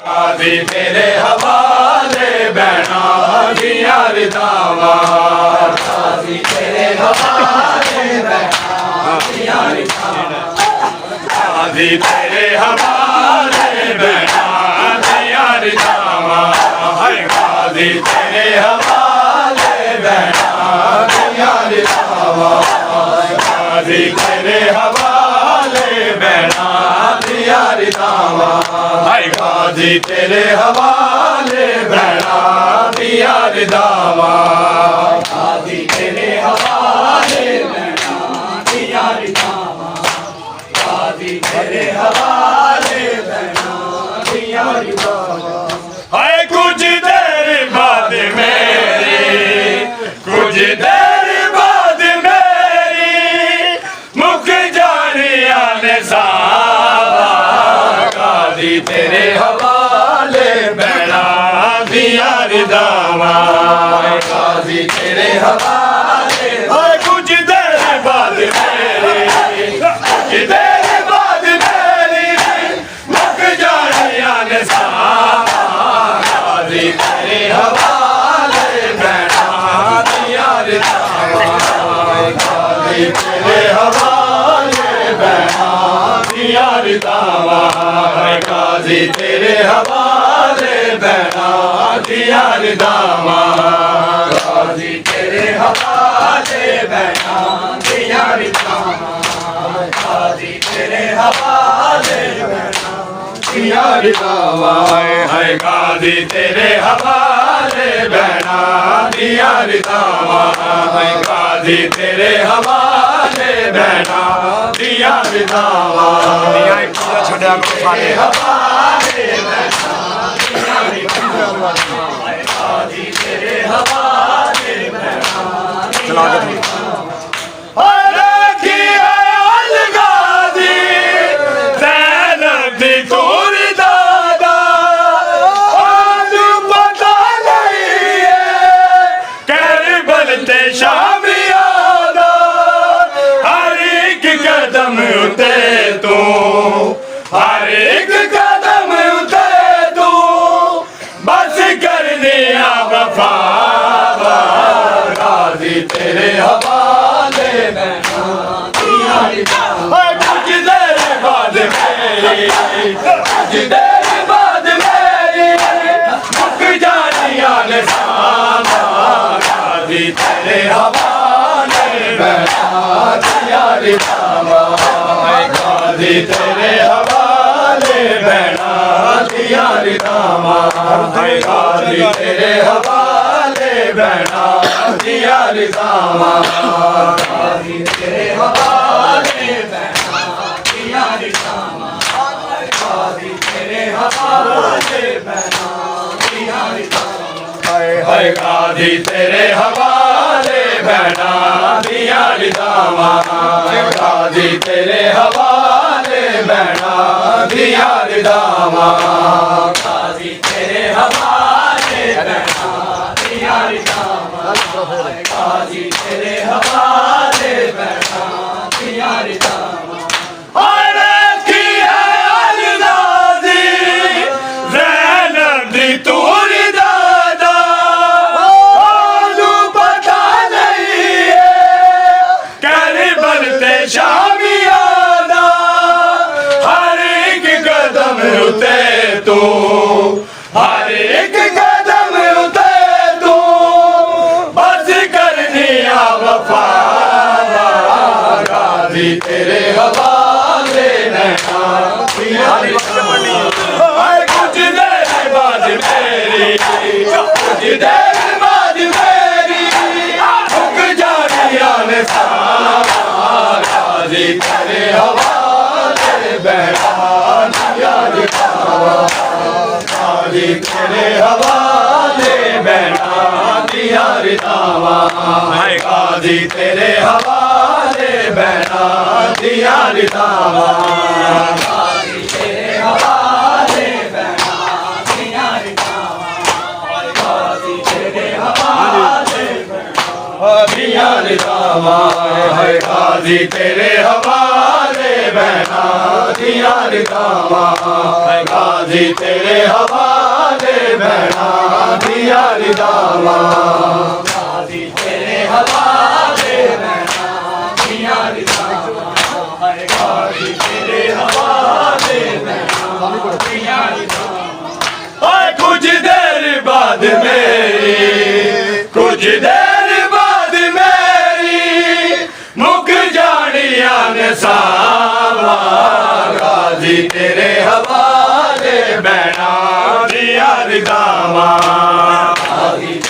काजी तेरे हवाले बहना दिया रिदावा काजी तेरे हवाले बहना दिया रिदावा काजी तेरे हवाले बहना दिया रिदावा काजी तेरे हवाले बहना दिया रिदावा काजी तेरे हवाले बहना दिया रिदावा काजी तेरे हवाले बहना दिया रिदावा काजी तेरे हवाले बहना दिया रिदावा काजी तेरे हवाले बहना दिया रिदावा हाय कुछ देर बाद मेरी कुछ देर बाद मेरी मुख जानिया ने काजी तेरे हवाले बहना दिया रिदावा काजी तेरे हवाले कुछ देर बाद मेरी कुछ देर बाद मेरी मुख जानिया ने काजी तेरे हवाले बहना दिया रिदावा काजी तेरे हवाले बहना दिया रिदावा काजी तेरे हवाले बहना दिया रिदावा काजी तेरे हवाले बहना दिया रिदावा काजी तेरे हवाले बहना दिया रिदावा है काजी तेरे हवाले बहना दिया रिदावा है काजी तेरे हवाले बहना दिया रिदावा छोड़ा हवाले बहना दिया रिदावा काजी तेरे हवाले बहना दिया रिदावा रखी है अलगादी ज़ैनब दी तोरी दादा आज पता नहीं है करबल ते शामी आदा हर एक कदम उते तू हर एक कदम उते तू बस कर दिया वफा काजी तेरे हवाले बहना दिया रिदावा कुछ देर बाद मेरी कुछ देर बाद मेरी मुख जानिया ने काजी तेरे हवाले बहना दिया रिदावा काजी तेरे हवाले बहना दिया रिदावा काजी तेरे हवाले बहना दिया रिदावा काजी तेरे हवाले बहना दिया रिदावा काजी तेरे हवाले बहना दिया रिदावा हाय काजी तेरे हवाले बहना दिया रिदावा काजी तेरे हवाले बहना दिया रिदावा काजी तेरे हवाले बहना दिया रिदावा काजी तेरे हवाले बहना दिया रिदावा रखी है अलगादी ज़ैनब दी तोरी दादा आज पता नहीं है करबल ते शामी आदा हर एक कदम उते तू हर एक कदम उते तू बस कर दिया वफा काजी तेरे हवाले बहना दिया रिदावा कुछ देर बाद मेरी कुछ देर बाद मेरी मुख जानिया ने काजी तेरे हवाले बहना दिया रिदावा काजी तेरे हवाले बहना दिया रिदावा काजी तेरे हवाले बहना दिया रिदावा काजी तेरे हवाले बहना दिया रिदावा काजी तेरे हवाले बहना दिया रिदावा काजी तेरे हवाले बहना ਦੀਆਂ ਰਿਦਾਵਾਂ ਗਾਜ਼ੀ ਤੇਰੇ ਹਵਾਲੇ ਭੈਣਾਂ ਦੀਆਂ ਰਿਦਾਵਾਂ ਗਾਜ਼ੀ ਤੇਰੇ ਹਵਾਲੇ ਭੈਣਾਂ ਦੀਆਂ ਰਿਦਾਵਾਂ ਗਾਜ਼ੀ ਤੇਰੇ ਹਵਾਲੇ ਭੈਣਾਂ ਦੀਆਂ ਰਿਦਾਵਾਂ ਓਏ ਕੁਝ ਦੇਰ ਬਾਅਦ ਮੇਰੀ ਕੁਝ ਦੇਰ ਬਾਅਦ ਮੇਰੀ ਮੁੱਕ ਜਾਣੀਆਂ ਨੇ ਸਾਵਾਂ ਗਾਜ਼ੀ ਤੇਰੇ ਹਵਾਲੇ ਭੈਣਾਂ ਦੀਆਂ ਰਿਦਾਵਾਂ ਗਾਜ਼ੀ